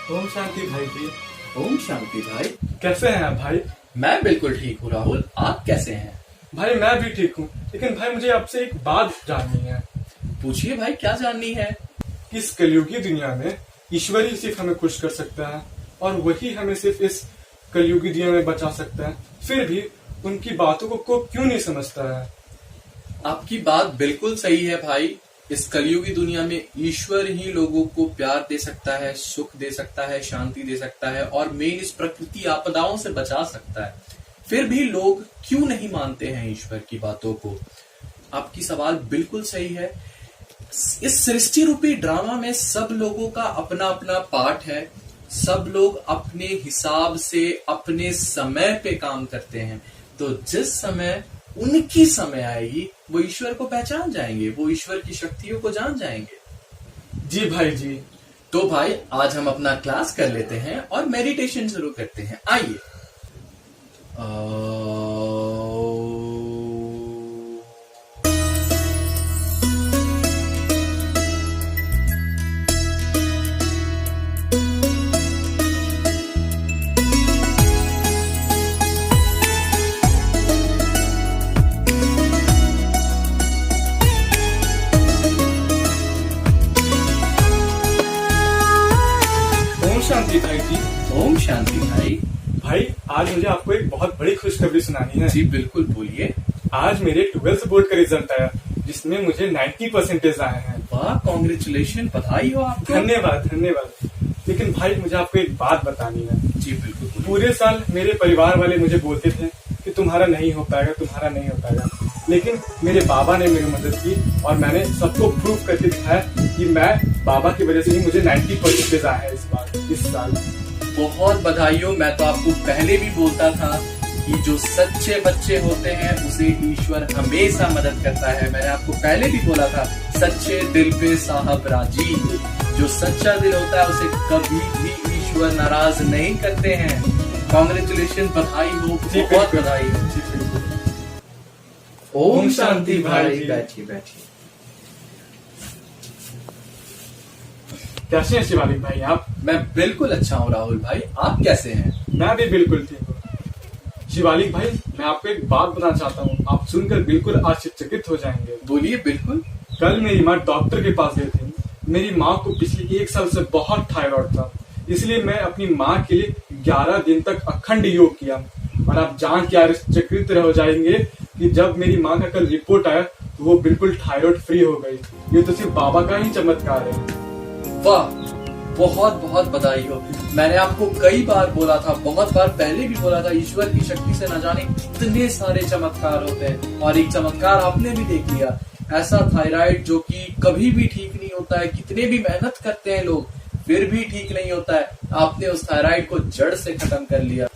ओम शांति भाई जी। ओम शांति भाई। कैसे हैं आप भाई? मैं बिल्कुल ठीक हूँ राहुल, आप कैसे हैं? भाई मैं भी ठीक हूँ, लेकिन भाई मुझे आपसे एक बात जाननी है। पूछिए भाई, क्या जाननी है? इस कलयुगी दुनिया में ईश्वर ही सिर्फ हमें खुश कर सकता है और वही हमें सिर्फ इस कलयुगी दुनिया में बचा सकता है, फिर भी उनकी बातों को क्यों नहीं समझता है? आपकी बात बिल्कुल सही है भाई। इस कलयुगी दुनिया में ईश्वर ही लोगों को प्यार दे सकता है, सुख दे सकता है, शांति दे सकता है और मेन इस प्रकृति आपदाओं से बचा सकता है। फिर भी लोग क्यों नहीं मानते हैं ईश्वर की बातों को? आपकी सवाल बिल्कुल सही है। इस सृष्टि रूपी ड्रामा में सब लोगों का अपना अपना पार्ट है। सब लोग अपने हिसाब से अपने समय पे काम करते हैं, तो जिस समय उनकी समय आएगी वो ईश्वर को पहचान जाएंगे, वो ईश्वर की शक्तियों को जान जाएंगे। जी भाई जी। तो भाई आज हम अपना क्लास कर लेते हैं और मेडिटेशन शुरू करते हैं। आइए। ओम शांति भाई जी। ओम शांति भाई। भाई आज मुझे आपको एक बहुत बड़ी खुशखबरी सुनानी है। जी बिल्कुल, बोलिए। आज मेरे 12th बोर्ड का रिजल्ट आया, जिसमें मुझे 90% आए हैं। वाह, कॉन्ग्रेचुलेशन, बधाई हो आपको। धन्यवाद धन्यवाद। लेकिन भाई मुझे आपको एक बात बतानी है। जी बिल्कुल, बोलिए। पूरे साल मेरे परिवार वाले मुझे बोलते थे कि तुम्हारा नहीं हो पाएगा, तुम्हारा नहीं हो पाएगा, लेकिन मेरे बाबा ने मेरी मदद की और मैंने सबको प्रूव करके दिखाया कि मैं बाबा की वजह से ही मुझे 90% आए हैं इस साल। बहुत बधाई हो। मैं तो आपको पहले भी बोलता था कि जो सच्चे बच्चे होते हैं उसे ईश्वर हमेशा मदद करता है। मैंने आपको पहले भी बोला था, सच्चे दिल पे साहब राजी। जो सच्चा दिल होता है उसे कभी भी ईश्वर नाराज नहीं करते हैं। कॉन्ग्रेचुलेशन, बधाई हो, बहुत बधाई हो। ओम शांति भाई। बैठिए बैठिए। कैसे हैं शिवालिक भाई आप? मैं बिल्कुल अच्छा हूँ राहुल भाई, आप कैसे हैं? मैं भी बिल्कुल ठीक हूँ। शिवालिक भाई मैं आपको एक बात बताना चाहता हूँ, आप सुनकर बिल्कुल आश्चर्यचकित हो जाएंगे। बोलिए। बिल्कुल। कल मेरी माँ डॉक्टर के पास गई थी। मेरी माँ को पिछले 1 साल से बहुत थायराइड था, इसलिए मैं अपनी माँ के लिए 11 दिन तक अखंड योग किया। और आप जान के आश्चर्यचकित हो जाएंगे कि जब मेरी माँ का कल रिपोर्ट आया तो वो बिल्कुल थायराइड फ्री हो गई। ये तो सिर्फ बाबा का ही चमत्कार है। वाह, बहुत बहुत बधाई हो। मैंने आपको कई बार बोला था, बहुत बार पहले भी बोला था, ईश्वर की शक्ति से न जाने कितने सारे चमत्कार होते हैं और एक चमत्कार आपने भी देख लिया। ऐसा थायराइड जो कि कभी भी ठीक नहीं होता है, कितने भी मेहनत करते हैं लोग फिर भी ठीक नहीं होता है, आपने उस थायराइड को जड़ से खत्म कर लिया।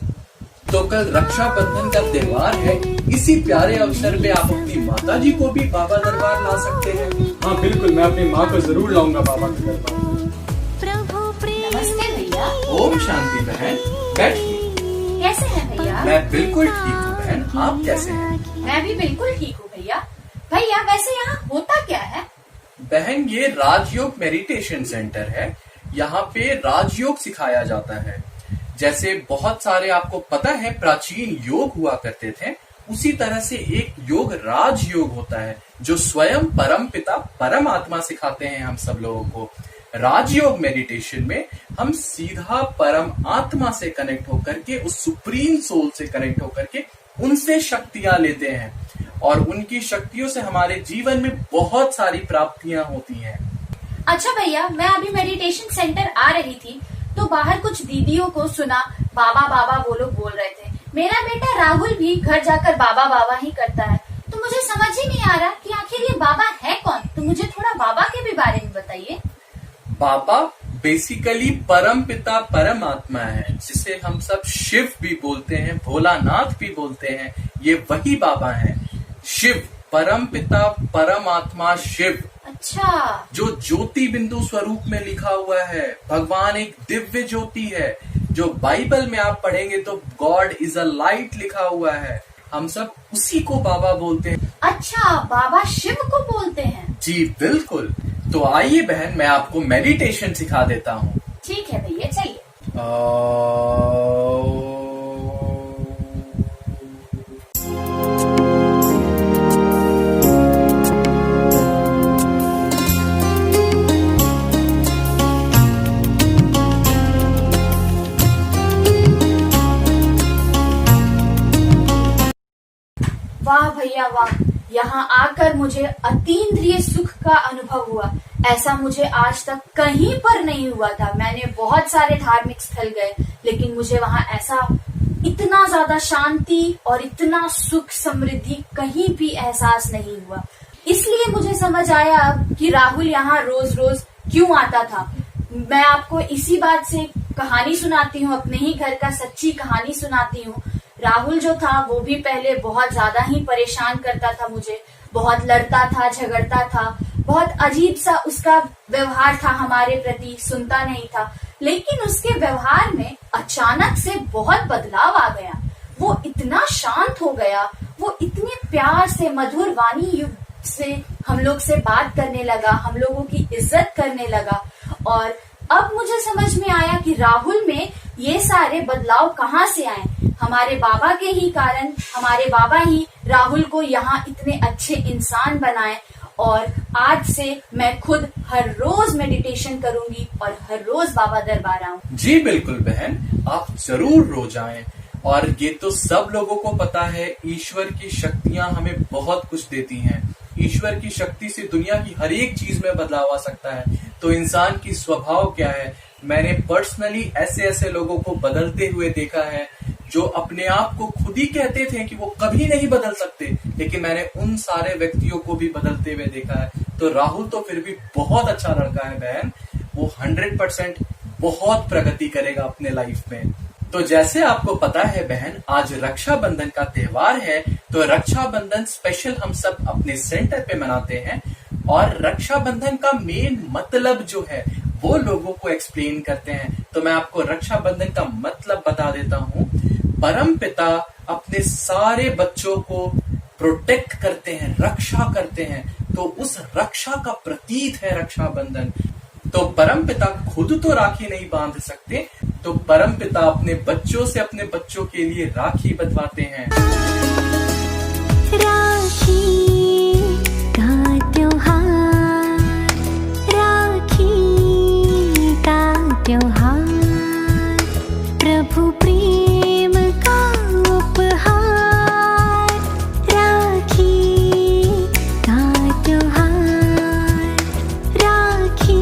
तो कल रक्षाबंधन का त्योहार है, इसी प्यारे अवसर पे आप अपनी माता जी को भी बाबा दरबार ला सकते हैं। हाँ बिल्कुल, मैं अपनी माँ को जरूर लाऊंगा बाबा के दरबार। नमस्ते भैया। ओम शांति बहन, बैठिए। कैसे हैं भैया? मैं बिल्कुल ठीक हूँ बहन, आप कैसे हैं? मैं भी बिल्कुल ठीक हूँ भैया। भैया वैसे यहाँ होता क्या है? बहन ये राजयोग मेडिटेशन सेंटर है। यहाँ पे राजयोग सिखाया जाता है। जैसे बहुत सारे आपको पता है प्राचीन योग हुआ करते थे, उसी तरह से एक योग राजयोग होता है जो स्वयं परम पिता परमात्मा सिखाते हैं हम सब लोगों को। राजयोग मेडिटेशन में हम सीधा परम आत्मा से कनेक्ट होकर के, उस सुप्रीम सोल से कनेक्ट होकर के उनसे शक्तियां लेते हैं और उनकी शक्तियों से हमारे जीवन में बहुत सारी प्राप्तियां होती हैं। अच्छा भैया, मैं अभी मेडिटेशन सेंटर आ रही थी तो बाहर कुछ दीदियों को सुना बाबा बाबा वो लोग बोल रहे थे। मेरा बेटा राहुल भी घर जाकर बाबा बाबा ही करता है, तो मुझे समझ ही नहीं आ रहा कि आखिर ये बाबा है कौन। तो मुझे थोड़ा बाबा के भी बारे में बताइए। बाबा बेसिकली परम पिता परमात्मा है, जिसे हम सब शिव भी बोलते हैं, भोलानाथ भी बोलते हैं। ये वही बाबा हैं। शिव, परम पिता परमात्मा शिव। अच्छा। जो ज्योति बिंदु स्वरूप में लिखा हुआ है, भगवान एक दिव्य ज्योति है। जो बाइबल में आप पढ़ेंगे तो गॉड इज अ लाइट लिखा हुआ है। हम सब उसी को बाबा बोलते हैं। अच्छा, बाबा शिव को बोलते हैं? जी बिल्कुल। तो आइए बहन, मैं आपको मेडिटेशन सिखा देता हूँ। ठीक है भैया, चलिए। वाह भैया वाह, यहाँ आकर मुझे अतीन्द्रिय सुख का अनुभव हुआ। ऐसा मुझे आज तक कहीं पर नहीं हुआ था। मैंने बहुत सारे धार्मिक स्थल गए, लेकिन मुझे वहाँ ऐसा इतना ज्यादा शांति और इतना सुख समृद्धि कहीं भी एहसास नहीं हुआ। इसलिए मुझे समझ आया अब कि राहुल यहाँ रोज रोज क्यों आता था। मैं आपको इसी बात से कहानी सुनाती हूँ, अपने ही घर का सच्ची कहानी सुनाती हूँ। राहुल जो था वो भी पहले बहुत ज्यादा ही परेशान करता था मुझे, बहुत लड़ता था, झगड़ता था, बहुत अजीब सा उसका व्यवहार था हमारे प्रति, सुनता नहीं था। लेकिन उसके व्यवहार में अचानक से बहुत बदलाव आ गया। वो इतना शांत हो गया, वो इतने प्यार से मधुर वाणी से हम लोग से बात करने लगा, हम लोगों की इज्जत करने लगा। और अब मुझे समझ में आया कि राहुल में ये सारे बदलाव कहाँ से आए। हमारे बाबा के ही कारण, हमारे बाबा ही राहुल को यहाँ इतने अच्छे इंसान बनाए। और आज से मैं खुद हर रोज मेडिटेशन करूंगी और हर रोज बाबा दरबार आऊंगी। जी बिल्कुल बहन, आप जरूर रोज आएं। और ये तो सब लोगों को पता है, ईश्वर की शक्तियां हमें बहुत कुछ देती हैं। ईश्वर की शक्ति से दुनिया की हर एक चीज में बदलाव आ सकता है। तो इंसान की स्वभाव क्या है, मैंने पर्सनली ऐसे ऐसे लोगों को बदलते हुए देखा है जो अपने आप को खुद ही कहते थे कि वो कभी नहीं बदल सकते, लेकिन मैंने उन सारे व्यक्तियों को भी बदलते हुए देखा है। तो राहुल तो फिर भी बहुत अच्छा लड़का है बहन, वो 100% बहुत प्रगति करेगा अपने लाइफ में। तो जैसे आपको पता है बहन, आज रक्षाबंधन का त्योहार है, तो रक्षाबंधन स्पेशल हम सब अपने सेंटर पे मनाते हैं। और रक्षाबंधन का मेन मतलब जो है वो लोगों को एक्सप्लेन करते हैं। तो मैं आपको रक्षाबंधन का मतलब बता देता हूँ। परम पिता अपने सारे बच्चों को प्रोटेक्ट करते हैं, रक्षा करते हैं, तो उस रक्षा का प्रतीक है रक्षाबंधन। तो परम पिता खुद तो राखी नहीं बांध सकते, तो परम पिता अपने बच्चों से अपने बच्चों के लिए राखी बंधवाते हैं। राखी का त्योहार, राखी का त्योहार, प्रभु प्रेम का उपहार। राखी का त्योहार, राखी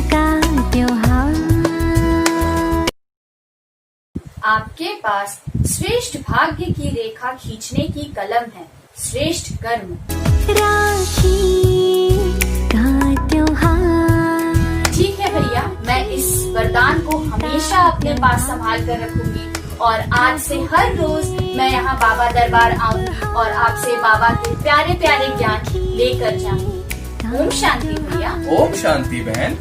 का त्योहार। आपके पास श्रेष्ठ भाग्य की रेखा खींचने की कलम है, श्रेष्ठ कर्म। राखी का त्योहार। ठीक है भैया, मैं इस वरदान को हमेशा अपने पास संभाल कर रखूंगी और आज से हर रोज मैं यहाँ बाबा दरबार आऊंगी और आपसे बाबा के प्यारे प्यारे ज्ञान लेकर जाऊंगी। ओम शांति भैया। ओम शांति बहन।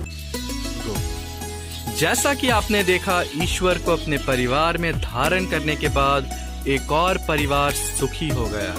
जैसा कि आपने देखा, ईश्वर को अपने परिवार में धारण करने के बाद एक और परिवार सुखी हो गया।